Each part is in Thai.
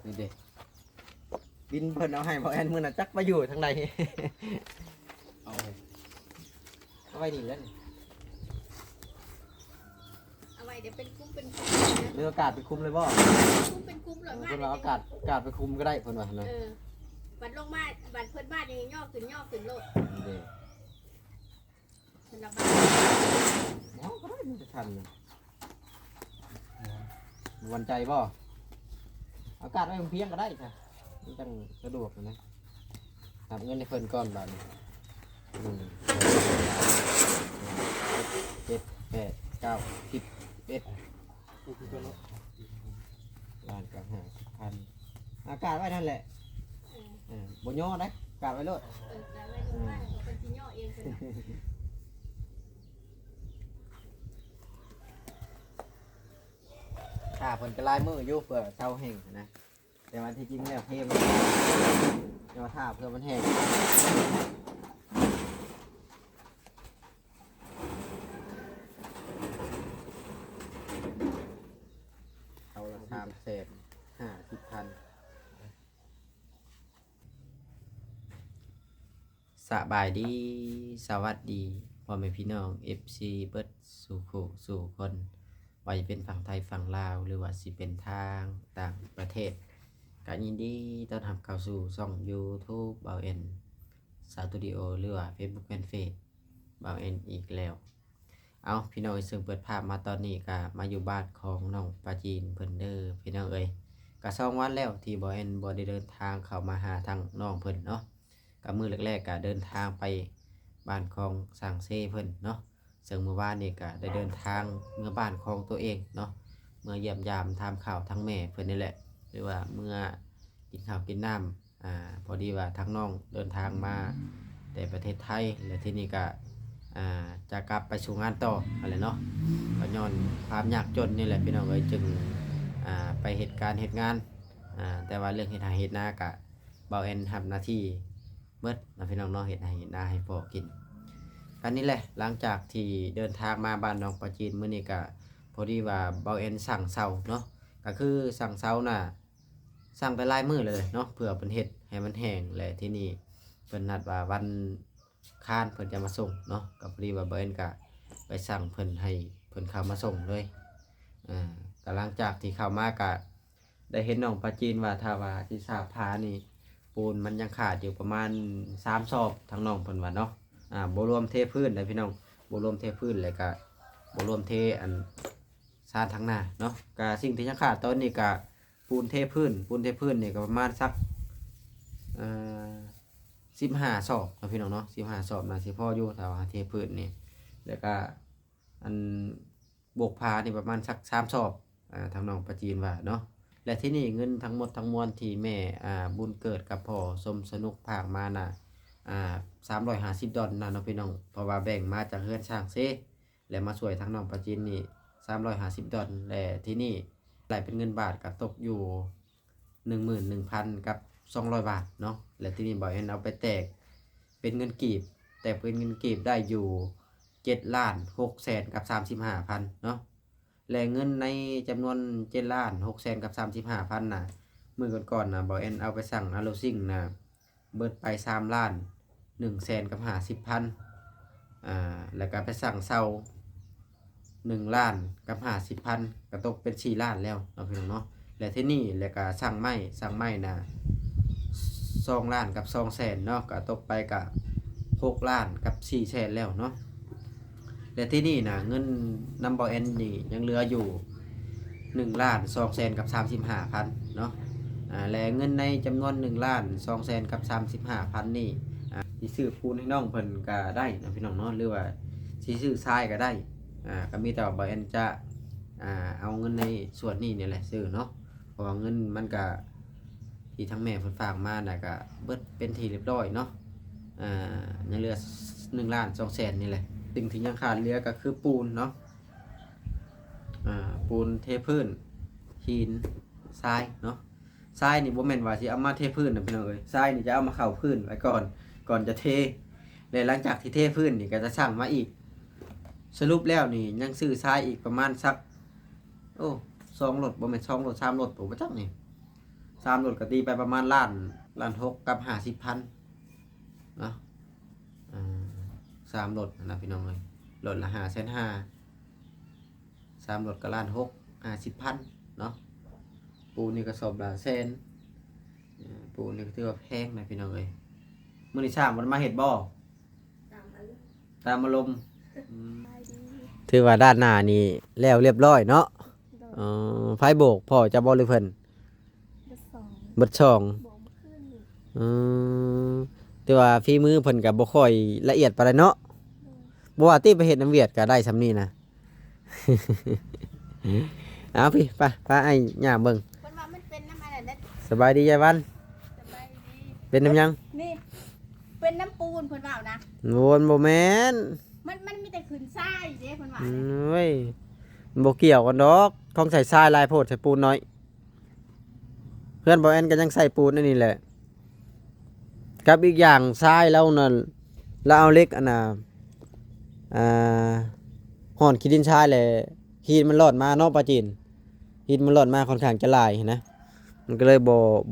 นี่เด็กบินเพิ่นเอาให้บ่แอนมื้อน่ะจักมาอยู่ทางใดเอาไว้นี่แล้วนี่ เอาไว้เดี๋ยวเป็นคุ้มเป็นคุ้ม เรืออากาศไปคุมเลยบ่ คุ้มเป็นคุ้มเลย เพิ่นว่าอากาศไปคุมก็ได้เพิ่นว่านะ บัดลงมาบัดเพิ่นบ้านยังย่อขึ้นโลด นี่เด้ สำหรับบ้าน เนาะก็ได้มันจะทันนะวันใจบ่อากาศไว้เพียงก็ได้ค่ะมันจังสะดวกนะนับเงินให้เพิ่นก่อนบาดนี้7 8 9 10 11ล้านกับ5,000อากาศไว้นั่นแหละบ่ย่อได้อากาศไว้โลด แต่ไว้ลงมาเป็นสิย่อเองเพิ่น ถ้าเพิ่นก็ลายมืออยู่เพื่อเซาแห้งนะแต่ว่าที่จริงแล้วเทมันแต่ว่าถ้าเพื่อมันแห้งเอาละ350,000สบายดีสวัสดีพ่อแม่พี่น้อง FC เบิดสู่คู่สู่คนว่าจะเป็นฝั่งไทยฝั่งลาวหรือว่าสิเป็นทางต่างประเทศก็ยินดีต้อนรับเข้าสู่ช่อง YouTube เบาเอ็นสตูดิโอหรือว่า Facebook Fanpage เบาเอ็นอีกแล้วเอาพี่น้องซึ่งเปิดภาพมาตอนนี้ก็มาอยู่บ้านของน้องปาจีนเพิ่นเด้อพี่น้องเอ้ยก็2 วันแล้วที่เบาเอ็นบ่ได้เดินทางเข้ามาหาทางน้องเพิ่นเนาะก็มื้อแรกๆก็เดินทางไปบ้านของสร้างเซเพิ่นเนาะซึ่งเมื่อวานนี้ก็ได้เดินทางเมื่อบ้านของตัวเองเนาะเมื่อเยี่ยมยามทำข่าวทั้งแม่เพิ่นนี่แหละหรือว่าเมื่อกินข้าวกินน้ำพอดีว่าทั้งน้องเดินทางมาแต่ประเทศไทยและที่นี่ก็จะกลับไปสู่งานต่ออะไรเนาะก็ย้อนความยากจนนี่แหละพี่น้องเอ้ยจึงไปเหตุการณ์เหตุงานแต่ว่าเรื่องเหตุหาเหตุหน้ากะเบาเอ็นทำหน้าที่เมื่อนะพี่น้องเนาะเหตุหาเหตุหน้าให้พ่อกินกันนี่แหละหลังจากที่เดินทางมาบ้านน้องปาจีนมื้อนี้ก็พอดีว่าเบาเอ็นสั่งเสาเนาะก็คือสั่งเสาน่ะสั่งไปหลายมื้อเลยเนาะเพื่อเพิ่นเฮ็ดให้มันแห้งและที่นี่เพิ่นนัดว่าวันค้านเพิ่นจะมาส่งเนาะก็พอดีว่าเบาเอ็นก็ไปสั่งเพิ่นให้เพิ่นเข้ามาส่งเลยก็หลังจากที่เข้ามาก็ได้เห็นน้องปาจีนว่าถ้าว่าที่สาพานี่ปูนมันยังขาดอยู่ประมาณ3 ซอบทั้งน้องเพิ่นว่าเนาะบ่รวมเทพื้นเลยพี่น้องบ่รวมเทพื้นเลยก็บ่รวมเทอันซานทั้งหน้าเนาะก็สิ่งที่ยังขาดตอนนี้ก็ปูนเทพื้นนี่ก็ประมาณสัก15 ซอบเนาะพี่น้องเนาะ15 ซอบน่าสิพออยู่ถ้าว่าเทพื้นนี่แล้วก็อันโบกพานี่ประมาณสัก3 ซอบทางน้องปาจีนว่าเนาะและที่นี่เงินทั้งหมดทั้งมวลที่แม่บุญเกิดกับพ่อสมสนุกพากมาน่ะ$350นะเนาะพี่น้องเพราะว่าแบ่งมาจากเฮือนช่างเซและมาช่วยทั้งน้องปาจินนี่$350และที่นี่ไหลเป็นเงินบาทก็ตกอยู่ 11,000 กับ200 บาทเนาะและที่นี่บ่าวเอ็นเอาไปแตกเป็นเงินกีบแต่เป็นเงินกีบได้อยู่7,600,000 กับ35,000เนาะและเงินในจำนวน7,600,000 กับ35,000น่ะมื้อก่อนๆน่ะบ่าวเอ็นเอาไปสั่งอะโลซิ่งน่ะเบิดไป3,100,000 กับ50,000แล้วก็ไปสั่งเซา1,000,000 กับ 50,000 ก็ตกเป็น4 ล้านแล้วเนาะพี่น้องเนาะและที่นี่แล้วก็สั่งไม้น่ะ2 ล้านกับ200,000เนาะก็ตกไปกับ6 ล้านกับ400,000แล้วเนาะและที่นี่น่ะเงินนำบ่เอ็นนี่ยังเหลืออยู่1,200,000 กับ35,000เนาะและเงินในจำนวน1,200,000 กับ35,000นี่สิซื้อปูนให้น้องเพิ่นก็ได้นะพี่น้องเนาะหรือว่าสิซื้อทรายก็ได้ก็มีแต่ว่าบ่เอ็นจะเอาเงินในส่วนนี้นี่แหละซื้อเนาะเพราะว่าเงินมันก็ที่ทั้งแม่เพิ่นฝากมาน่ะก็เบิดเป็นที่เรียบร้อยเนาะยังเหลือ1,200,000นี่แหละสิ่งที่ยังขาดเหลือก็คือปูนเนาะปูนเทพื้นหินทรายเนาะทรายนี่บ่แม่นว่าสิเอามาเทพื้นนะพี่น้องเอ้ยทรายนี่จะเอามาเข้าพื้นไว้ก่อนจะเทและหลังจากที่เทพื้นนี่ก็จะสั่งมาอีกสรุปแล้วนี่ยังซื้อทรายอีกประมาณสัก2 รถบ่แม่น2 รถ3 รถผมบ่จักนี่ 3รถก็ตีไปประมาณล้าน6กับ50,000เนาะ3รถนะพี่น้องเอ้ยรถละ5,500,000 3รถก็ล้าน6 50,000เนาะปูนนี่ก็สอบละแสนปูนนี่ก็ถือว่าแพงนะพี่น้องเอ้ยมื้อนี้สร้างมันมาเฮ็ดบ่ ตามอารมณ์ถือว่าด้านหน้านี่แล้วเรียบร้อยเนาะไฟโบกพ่อจะบ่หรือเพิ่นเบิดช่องแต่ว่าฝีมือเพิ่นก็บ่ค่อยละเอียดปานใดเนาะบ่ว่าติไปเฮ็ดน้ำเวียดก็ได้ซำนี้นะ เอาพี่ไปไอ้ย่าเบิ่ง เพิ่นว่ามันเป็นน้ำอะไรนะ สบายดียายวัน สบายดี เป็นน้ำยัง นี่เป็นน้ำปูนเพิ่นว่านะ วนบ่แม่น มันมีแต่ขึ้นทรายเด้เพิ่นว่า เว้ยบ่เกี่ยวกันดอกท้องใส่ทรายลายโพดใส่ปูนน้อยเพื่อนบ่แอนก็ยังใส่ปูนนั่นนี่แหละกับอีกอย่างทรายแล้วนั่นแล้วเอาเหล็กอันน่ะห่อนขี้ดินทรายแหละหินมันรอดมาเนาะปลาจีนหินมันรอดมาค่อนข้างจะลายนะมันก็เลย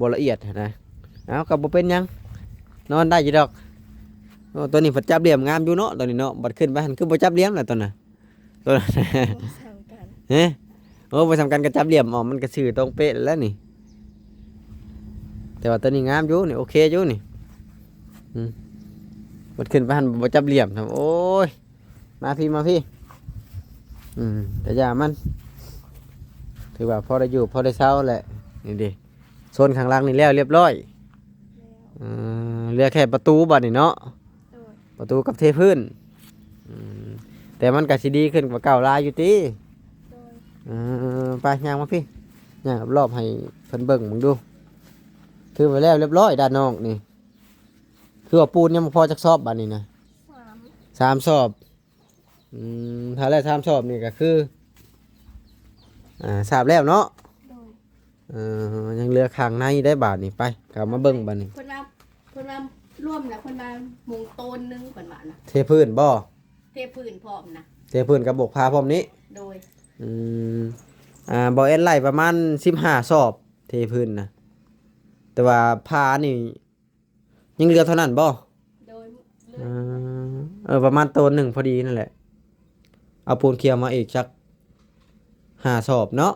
บ่ละเอียดนะเอาก็บ่เป็นหยังนอนได้อยู่ดอกตัวนี้เพิ่นจับเหลี่ยมงามอยู่เนาะตัวนี้เนาะบัดขึ้นไปหันคือบ่จับเหลี่ยมแหละตัวน่ะตัวนั้น เฮ้โอ้ไปทำการกระจับเหลี่ยมออกมันกระชื่อตรงเป๊ะแล้วนี่แต่ว่าตัวนี้งามอยู่นี่โอเคอยู่นี่มันขึ้นไปหันบ่จับเหลี่ยมครับโอ้ยมาพี่แต่อย่ามันถือว่าพอได้อยู่พอได้เช้าแหละนี่ดิโซนข้างล่างนี่แล้วเรียบร้อยเหลือแค่ประตูบัดนี่เนาะประตูกับเทพื้นแต่มันก็สิดีขึ้นกว่าเก่าหลายอยู่ติไปย่างมาพี่ย่างรอบให้เพิ่นเบิ่งมึงดูถือไว้แล้วเรียบร้อยด้านนอกนี่คือว่าปูนยังบ่พอจักซอบบัดนี้นะ3ซอบถ้าแล้ว3ซอบนี่ก็คือทราบแล้วเนาะยังเหลือข้างในได้บาทนี่ไปกลับมาเบิ่งบัดนี้เพิ่นว่าร่วมแล้วเพิ่นว่ามุงโตนนึงเพิ่นว่านะ เทพื้นบ่ เทพื้นพร้อมนะ เทพื้นกับบกพาพร้อมนี้ โดยบ่เอ็นไล่ประมาณ15ซอบเทพื้นนะแต่ว่าพานี่ยังเหลือเท่านั้นบ่โดยประมาณโตนหนึ่งพอดีนั่นแหละเอาปูนเคียวมาอีกสัก5ซอบเนาะ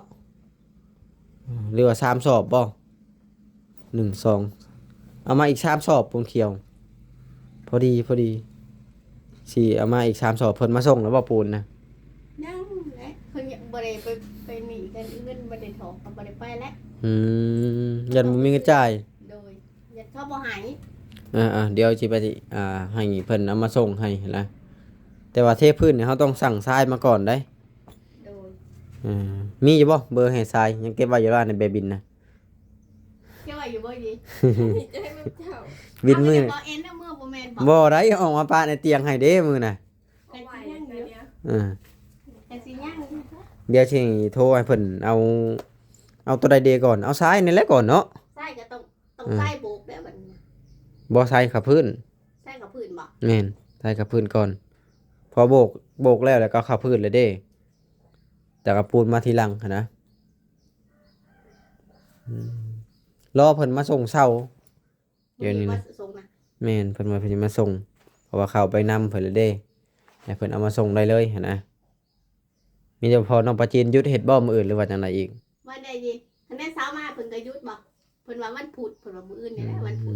หรือว่า3ซอบบ่1 2เอามาอีก3ซอบปูนเคียวพอดีสิเอามาอีก3ซอบเพิ่นมาส่งแล้วบ่ปูนนะยังแหละเพิ่นยังบ่ได้ไปหนีกันอื่นบ่ได้ถอกบ่ได้ไปแล้วยันบ่มีเงินจ่ายโดยยันเขาบ่ให้เดี๋ยวสิไปให้เพิ่นเอามาส่งให้นะแต่ว่าเทพื้นเนี่ยเฮาต้องสั่งทรายมาก่อนได้โดยมีอยู่บ่เบอร์ให้ทรายยังเก็บไว้อยู่บ้านในเบบินนะเก็บไว้อยู่บ่ดีจะให้มันเจ้าบินมื้อบ่เอ็นเมื่อบ่แม่นบ่ได้ออกมาปะในเตียงให้เด้มื้อน่ะกันสิยังอยู่กันสิยังเดี๋ยวสิโทรให้เพิ่นเอาตัวใดเดก่อนเอาทรายนี่แหละก่อนเนาะทรายก็ต้องทรายโบกแบบบัดนี้บ่ทรายกับพื้นทรายกับพื้นบ่แม่นทรายกับพื้นก่อนพอโบกแล้วก็เข้าพื้นเลยเด้แต่กับปูนมาทีหลังนะรอเพิ่นมาส่งเช้าเดี๋ยวนี้นะแม่นเพิ่นมาส่งเพราะว่าเข้าไปนำเพิ่นเลยเด้ให้เพิ่นเอามาส่งได้เลยนะมีแต่พอน้องปลาจีนหยุดเฮ็ดบ่มื้ออื่นหรือว่าจังไดอีกวันใดดีคันแม่เช้ามาเพิ่นก็หยุดบ่เพิ่นว่าวันพุธเพิ่นว่ามื้ออื่นนี่แหละวันพุธ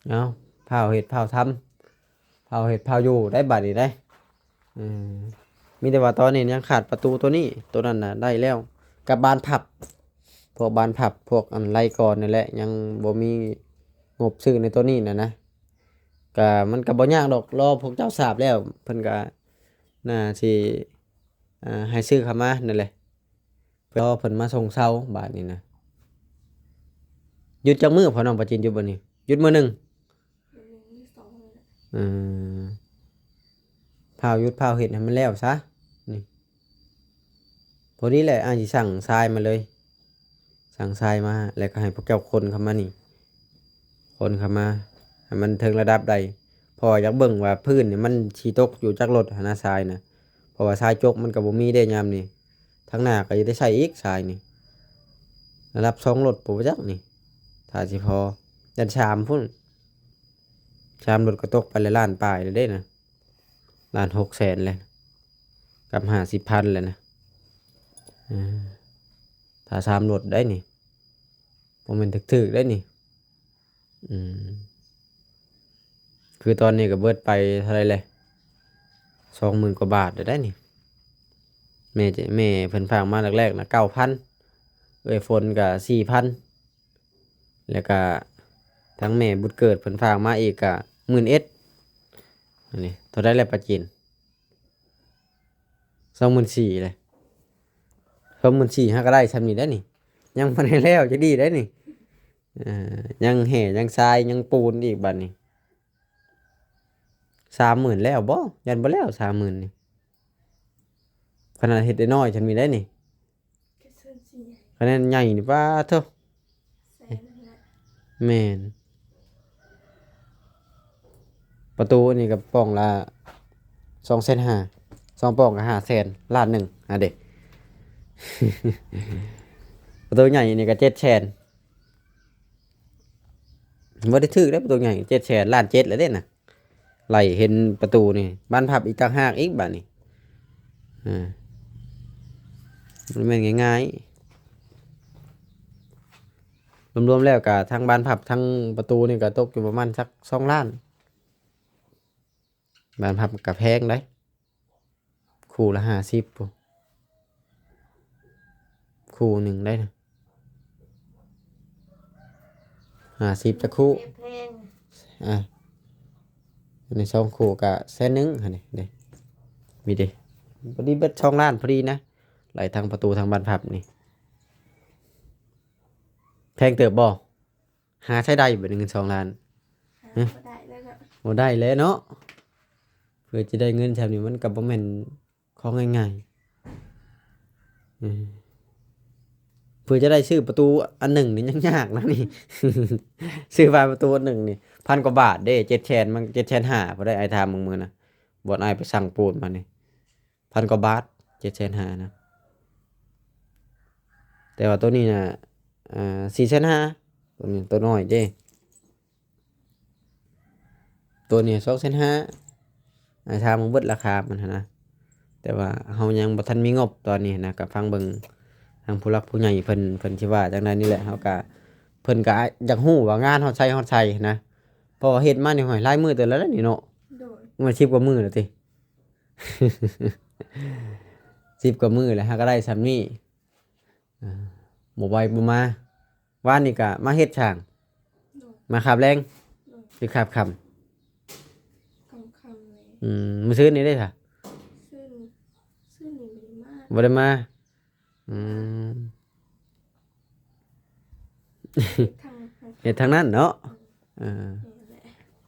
เอาเผาเฮ็ดเผาทำเผาเฮ็ดเผาอยู่ได้บัดนี้ได้มีแต่ว่าตอนนี้ยังขาดประตูตัวนี้ตัวนั้นน่ะได้แล้วกับบานพับพวกบานพับพวกอันไล่ก่อนนี่แหละยังบ่มีงบซื้อในตัวนี้นะก็มันก็บ่ยากดอกรอพวกเจ้าทราบแล้วเพิ่นก็น่าสิให้ซื้อเข้ามานั่นแหละรอเพิ่นมาส่งเช้าบาดนี้นะหยุดจักมื้อพอน้องปะจินอยู่บ่นี่หยุดมื้อนึงเผาหยุดเผาเฮ็ดให้มันแล้วซะนี่พอดีแหละสิสั่งทรายมาเลยสั่งทรายมาแล้วก็ให้พวกเจ้าคนเข้ามานี่คนเข้ามาให้มันถึงระดับใดพออยากเบิ่งว่าพื้นนี่มันสิตกอยู่จักรถหาทรายนะเพราะว่าทรายจกมันก็บ่มีได้ยามนี่ทั้งหน้าก็จะได้ใช้อีกทรายนี่ ระดับ2รถปู่จักนี่ถ้าสิพอยันชามพุ่นชามรถก็ตกไปเลยล้านปลายเลยเด้นะล้าน6แสนเลยกับ50,000เลยนะถ้าชามรถได้นี่ผมเป็นถึกๆได้นี่คือตอนนี้ก็เบิดไปเท่าไรเลย20,000 กว่าบาทได้นี่แม่เพิ่นฝากมาแรกๆนะ9,000ฝนก็4,000แล้วก็ทั้งแม่บุญเกิดเพิ่นฝากมาอีกก็11,000อันนี้เท่าได้แล้วปะจิน24,000เลย24,000หาก็ได้ซำนี้ได้นี่ยังบ่ได้แล้วจะดีได้นี่ยังแห่ยังทรายยังปูนอีกบัดนี้30,000แล้วบ่ยันบ่แล้ว30,000นี่ขนาดเฮ็ดได้น้อยฉันมีได้นี่คะแนนใหญ่นี่ป้าเถอะแม่นประตูนี่กับป้องละ2,500,000 2ป้องก็500,000ล้านหนึ่งเด็ก ประตูใหญ่นี่ก็700,000บ่ได้ถึกได้ประตูใหญ่700,000ล้าน7แล้วเด้น่ะไหลเห็นประตูนี่บ้านพับอีกต่างหากอีกบัดนี้มันเป็นง่ายๆรวมๆแล้วก็ทั้งบ้านพับทั้งประตูนี่ก็ตกอยู่ประมาณสัก2 ล้านบ้านพับก็แพงได้คู่ละ50พุ่นคู่หนึ่งได้นะ50จะคู่ใน2 คู่ก็100,000หั่นนี่เด้มีเด้พอดีเบิด2 ล้านพอดีนะไหลทางประตูทางบ้านพับนี่แพงเติบบ่หาใช้ได้บ่เงิน2 ล้านบ่ได้แล้วเนาะเพื่อจะได้เงินแถวนี้มันก็บ่แม่นของง่ายๆเพื่อจะได้ซื้อประตูอันหนึ่งนี่ยังยากนะนี่ ซื้อบานประตูอันหนึ่งนี่1,000 กว่าบาทเด้700,000มัน750,000พอได้ไอ้ทามมึงนะบ่อ้ายไปสั่งปูนมานี่1,000 กว่าบาท750,000นะแต่ว่าตัวนี้น่ะ450,000ตัวนี้ตัวน้อยเด้ตัวนี้250,000ไอ้ทามมึงเบิดราคามันนะแต่ว่าเฮายังบ่ทันมีงบตอนนี้นะก็ฟังเบิ่งทางผู้หลักผู้ใหญ่เพิ่นสิว่าจังได๋นี่แหละเฮาก็เพิ่นก็อยากฮู้ว่างานเฮาใช้นะเพราะว่าเฮ็ดมานี่ห้อยหลายมื้อเตือนแล้วนี่เนาะมัน10 กว่ามื้อแล้วติ 10 กว่ามื้อแล้วฮะก็ได้ซำนี้บ่ไหวบ่มาว่านนี่ก็มาเฮ็ดช่างมาขับแรงสิขับค่ำมื้อซื่อนี้ได้ซะบ่ได้มาเฮ็ดทางนั้นเนาะ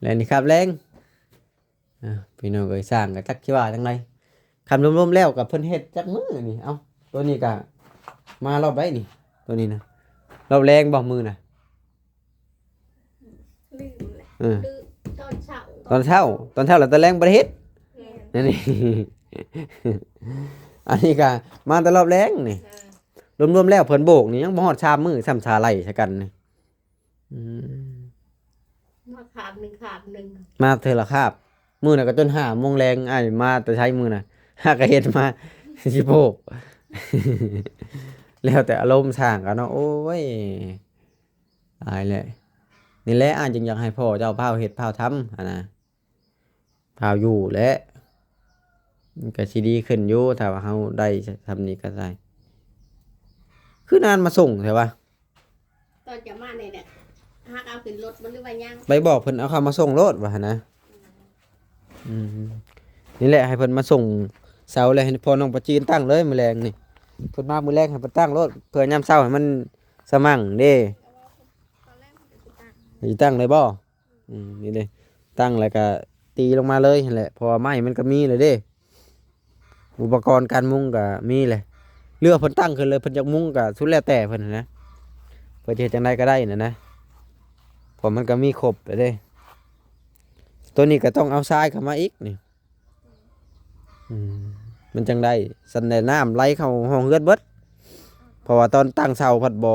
แล้วนี่ครับแรงพี่น้องเอ้ยสร้างก็จักสิว่าจังไดคำรวมๆแล้วก็เพิ่นเฮ็ดจักมื้อนี่เอ้าตัวนี้ก็มารอบใดนี่ตัวนี้นะรอบแรงบ่มื้อน่ะลืมตอนเช้าแล้วตอนแรงบ่ได้เฮ็ดนี่ อันนี้ก็มาแต่รอบแรงนี่รวมๆแล้วเพิ่นโบกนี่ยังบ่ฮอดชามมื้อซ้ำชาไหลซะกันนี่มาขาบหนึ่งมาเทื่อละคาบมื้อน่ะก็จน5 โมงแรงอ้ายมาแต่ใช้มื้อน่ะหาก็เฮ็ดมาสิโบก แล้วแต่อารมณ์สร้างกันเนาะโอ้ยตายเลยนี่แหละอ้ายจึงอยากให้พ่อเจ้าพาเฮ็ดพาทำนะพาอยู่และก็สิดีขึ้นอยู่ถ้าว่าเฮาได้ทำนี้ก็ได้คือนานมาส่งใช่ป่ะตอนจะมาเนี่ยหากเอาขึ้นรถมันหรือว่ายังไปบอกเพิ่นเอาเข้ามาส่งรถว่านะนี่แหละให้เพิ่นมาส่งเสาเลยให้พ่อน้องประจีนตั้งเลยมื้อแรงนี่เพิ่นมามื้อแรกให้เพิ่นตั้งรถเพื่อยามเช้าให้มันสมั่งเด้สิตั้งเลยบ่นี่เด้ตั้งแล้วก็ตีลงมาเลยนั่นแหละเพราะว่าไม้มันก็มีเลยเด้อุปกรณ์การมุงก็มีเลยเรือเพิ่นตั้งขึ้นเลยเพิ่นอยากมุงก็สุดแล้วแต่เพิ่นนะเพิ่นจะเฮ็ดจังไดก็ได้นะเพราะมันก็มีครบเลยเด้ตัวนี้ก็ต้องเอาทรายเข้ามาอีกนี่มันจังได้สันได้น้ำไหลเข้าห้องเฮือนเบิด เพราะว่าตอนตั้งเสาพัดบ่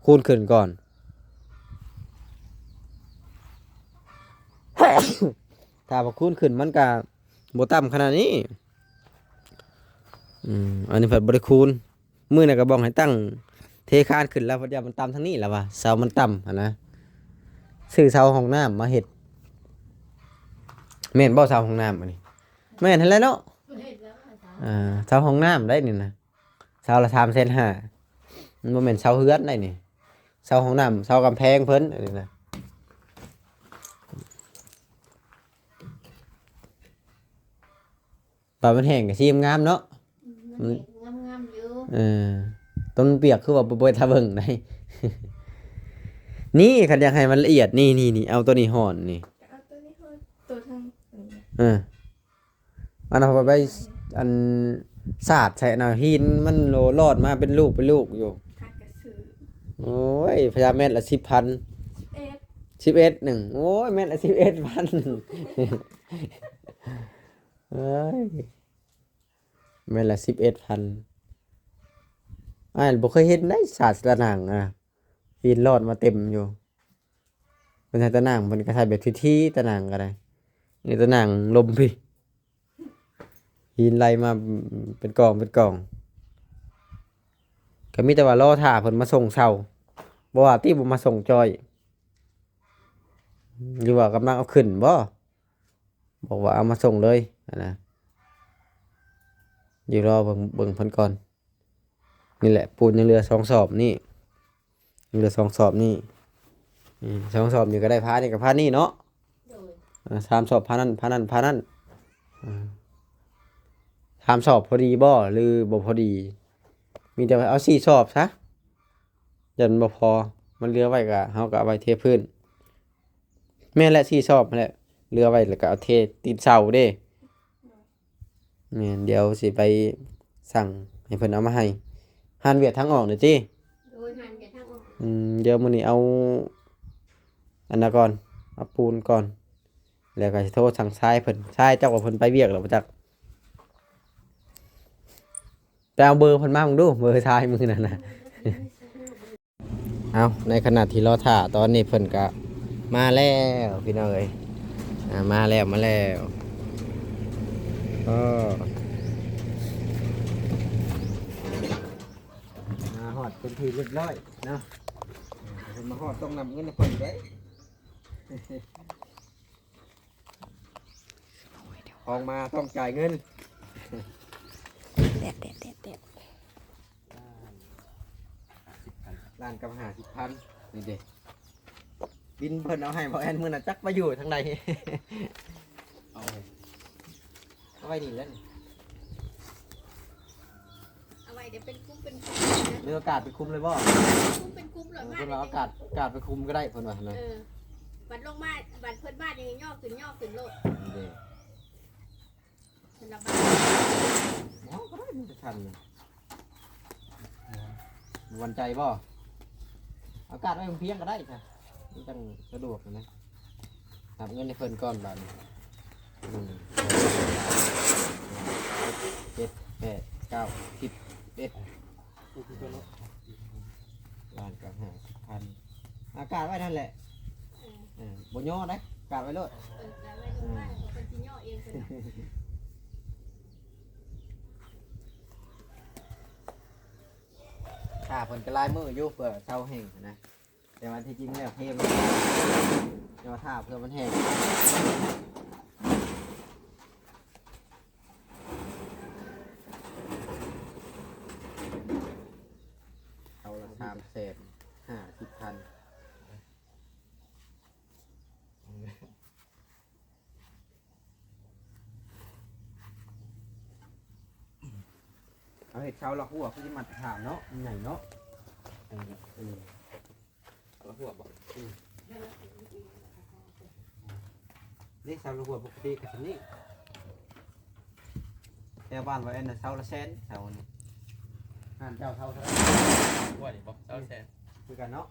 คูณขึ้นก่อน ถ้าบ่คูณขึ้นมันก็บ่ต่ำขนาดนี้อันนี้เพิ่นบ่ได้คูณมื้อน่ะก็บอกให้ตั้งเทคานขึ้นแล้วเพราะว่ามันต่ำทางนี้แหละว่าเสามันต่ำหั่นนะซื้อเสาห้องน้ำมาเฮ็ดแม่นบ่เสาห้องน้ำอันนี้แม่นหั่นแหละเนาะ เฮ็ดแล้วอะจ้ะ เสาห้องน้ำได้นี่นะเสาละ3,500,000มันบ่แม่นเสาเฮือนได้นี่เสาห้องน้ำเสากำแพงเพิ่นอันนี้นะปลามันแห้งก็สิงามเนาะ มันเห็นงามๆอยู่ เออต้นเปียกคือว่าบ่ทาเบิ่งได้ นี่คันอยากให้มันละเอียดนี่เอาตัวนี้ห่อนนี่ เอาตัวนี้คือตัวทางนี้ เอออันนั้นเอาไปอันสาดใส่น่ะหินมันโลรอดมาเป็นลูกอยู่ ทักกระสือ โอ้ยพญาแม่นละ 10,000 เอ็ด 11หนึ่งโอ้ยแม่นละ11,000 เอ้ยแม่นละ11,000อ้ายบ่เคยเห็นได้สาดตะหนังหินรอดมาเต็มอยู่เป็นตะหนังมันก็ใช้แบบที่ตะหนังก็ได้นี่ตะหนังลมพี่หินไหลมาเป็นกองก็มีแต่ว่ารอท่าเพิ่นมาส่งเช้าบ่ว่าติบ่มาส่งจอยหรือว่ากำลังเอาขึ้นบ่บอกว่าเอามาส่งเลยนะอยู่รอเบิ่งเพิ่นก่อนนี่แหละปูนยังเหลือ2 สอบนี่ยังเหลือ2 สอบนี่2 สอบนี่ก็ได้พานี่กับพานี่เนาะ โดย 3 สอบพานั่น3 สอบพอดีบ่หรือบ่พอดี มีแต่ว่าเอา4 สอบซะยันบ่พอมันเหลือไว้ก็เฮาก็เอาไว้เทพื้นแม่นแหละ4 สอบนั่นแหละเหลือไว้แล้วก็เอาเทตีนเสาเด้แม่นเดี๋ยวสิไปสั่งให้เพิ่นเอามาให้หานเวียดทางออกเด้อติ โดยหันไปทางออก เดี๋ยวมื้อนี้เอาอันนั้นก่อนเอาปูนก่อนแล้วก็สิโทรสั่งทรายเพิ่นทรายเจ้าว่าเพิ่นไปเวียกแล้วบ่จักไปเอาเบอร์เพิ่นมามึงดูเบอร์ทรายมื้อนั้นน่ะ เอาในขณะที่รอถ่าตอนนี้เพิ่นก็มาแล้วพี่น้องเอ้ยมาแล้วก็มาฮอดเป็นที่เรียบร้อยเนาะเพิ่นมาฮอดต้องนำเงินให้เพิ่นไว้ ออกมาต้องจ่ายเงินล้านกับ50,000นี่เด้บินเพิ่นเอาให้บ่แอนมื้อน่ะจักมาอยู่ทางใด เอาไว้นี่แล้วนี่ เอาไว้เดี๋ยวเป็นคุ้มเป็นคุ้มนะ เรืออากาศไปคุมเลยบ่ คุ้มเป็นคุ้มเลย เพิ่นว่าอากาศไปคุมก็ได้เพิ่นว่าหั่นน่ะ บัดลงมาบัดเพิ่นบ้านยังย่อขึ้นโลด นี่เด้ เพิ่นละบ้าน เอาก็ได้มันจะทันเลยวันใจบ่อากาศไว้เพียงก็ได้ค่ะมันจังสะดวกนะนับเงินให้เพิ่นก่อนบาดนี้7 8 9 10 11ล้านกับ50,000อากาศไว้นั่นแหละบ่ย่อได้อากาศไว้โลด แต่ไว้ลงมาเพิ่นสิย่อเองเพิ่นน่ะ ถ้าเพิ่นก็ลายมืออยู่เพื่อเช่าแห้งนะแต่ว่าที่จริงแล้วเทมันแต่ว่าถ้าเพื่อมันแห้งเอาละ350,000เอาเห็ดเช้าละหัวพี่จะมาถามเนาะมันใหญ่เนาะละหัวบอกนี่เช้าละหัวปกติกับที่นี่แต่บ้านว่าเอ็นน่ะเช้าละแสนเช้านี้งานเจ้าเช้าเท่าไหร่ ว่าดิบอกเจ้าแสน คือกันเนาะ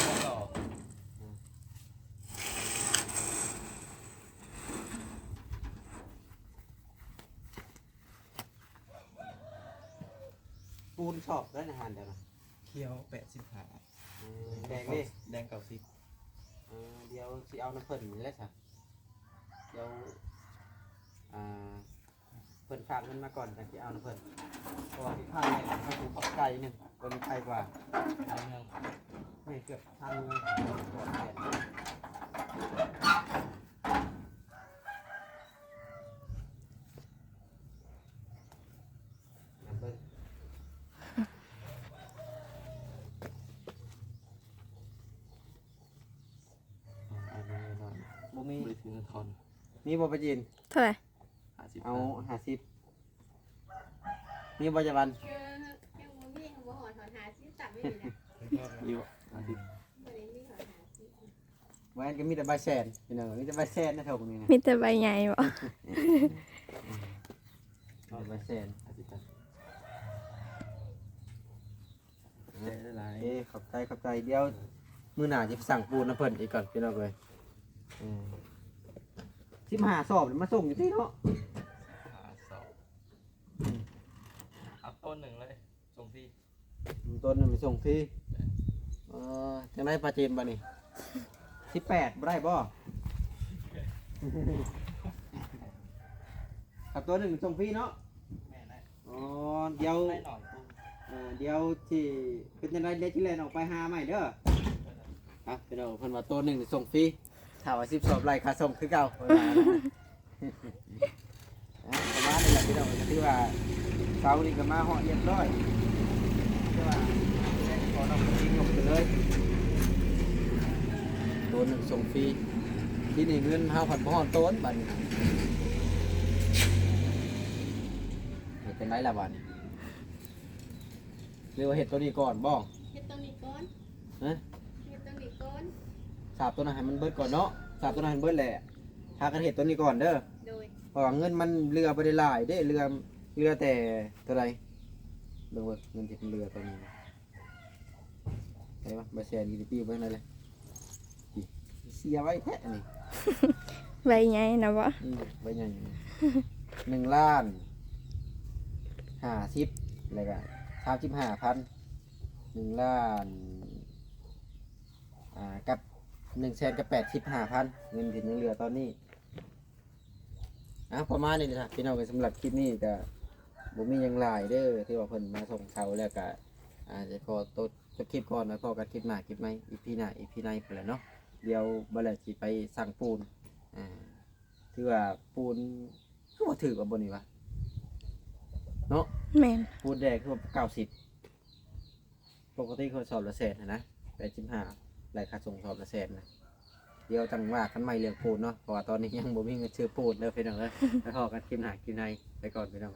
บอกต่อ ปูนชอบได้อาหารเดี๋ยวนะ เคี้ยว85 แดงนี่ แดง90 เดี๋ยวสิเอาน้ำเพิ่นนี่แหละจ้ะเดี๋ยวเพิ่นฝากเงินมาก่อนแต่สิเอาน้ำเพิ่นเพราะว่าที่ข้างเนี่ยเขาถูกขับไก่หนึ่งบนไกลกว่า เอาเงิน ไม่เกือบทางเงินก่อนแทนน้ำเพิ่น เอาเงินนอน บ่มี บริถือเงินทอน มีบ่ไปยิน เท่าไหร่ 50 เอา50มีบ่จะวัน ยังบ่มีเขาบ่หอดถอนหาซื้อตับไม่มีนะ อยู่50 บ่ได้มีถอนหาซื้อ แหวนก็มีแต่ใบแสนพี่น้องมีแต่ใบแสนนะเท่านี้นะ มีแต่ใบใหญ่บ่ เอาใบแสน 50บาทได้หลาย เอ้ขอบใจเดี๋ยวมื้อหน้าจะสั่งปูนน้ำเพิ่นอีกก่อนพี่น้องเลย15 สอบมาส่งอยู่ที่เนาะ 52เอาต้นหนึ่งเลยส่งฟรี ต้นนึงไปส่งฟรีจังได๋ปลาเจมบ่นี่18บ่ได้บ่ครับตัวหนึงส่งฟรีเนาะ แม่ได้ อ๋อเดี๋ยว ได้หน่อยกู เดี๋ยวที่เป็นจังได๋เดี๋ยวที่แลนออกไปหาใหม่เด้อพี่น้องเพิ่นว่าตัวหนึงส่งฟรีถ้าว่า10 สอบไล่ค่าส่งคือเก่าเพิ่นว่าประมาณนี้แหละพี่น้องก็ถือว่าเสาร์นี้ก็มาเหาะเรียบร้อยแต่ว่าขอน้องคนนี้ยกไปเลยตัวหนึงส่งฟรีที่นี่เงินเฮาผัดบ่ฮอดต้นบัดนี้เฮ็ดจังไดล่ะบัดนี้เรียกว่าเฮ็ดตัวนี้ก่อนบ่ เฮ็ดตัวนี้ก่อน ฮะ เฮ็ดตัวนี้ก่อน สาบตัวนั้นให้มันเบิดก่อนเนาะสาบตัวนั้นให้มันเบิดแหละพากันเฮ็ดตัวนี้ก่อนเด้อ โดย เพราะว่าเงินมันเรือบ่ได้หลายเด้เรือแต่เท่าไหร่เบิ่งว่าเงินที่เป็นเรือตัวนี้ไดวะบ่แซน GDP เบิ่งได้เลยอีเสียไว้แท้อันนี่ ใบใหญ่นะบ่ ไว้ใหญ่1 ล้าน50แล้วก็35,000 1 ล้านกับ100,000กับ85,000เงินที่ยังเหลือตอนนี้ประมาณนี้นะพี่น้องสำหรับคลิปนี้ก็บ่มีหยังหลายเด้อที่ว่าเพิ่นมาส่งเสาแล้วก็จะขอตัวจบคลิปก่อนไว้พอกันคลิปหน้าคลิปใหม่ EP หน้า EP ในพุ่นแหละเนาะเดี๋ยวบ่แล้วสิไปสั่งปูนถือว่าปูนคือว่าถือว่าบ่นี่วะเนาะ แม่น ปูนแดงคือว่า90ปกติเขาสอบละแสนนะ85รายค่าส่งสอบละแสนนะเดี๋ยวจังว่ากันใหม่เรื่องปูนเนาะเพราะว่าตอนนี้ยังบ่มีเงินซื้อปูนเด้อพี่น้องเอ้ยแล้วพอกันคลิปหน้าคลิปในไปก่อนพี่น้อง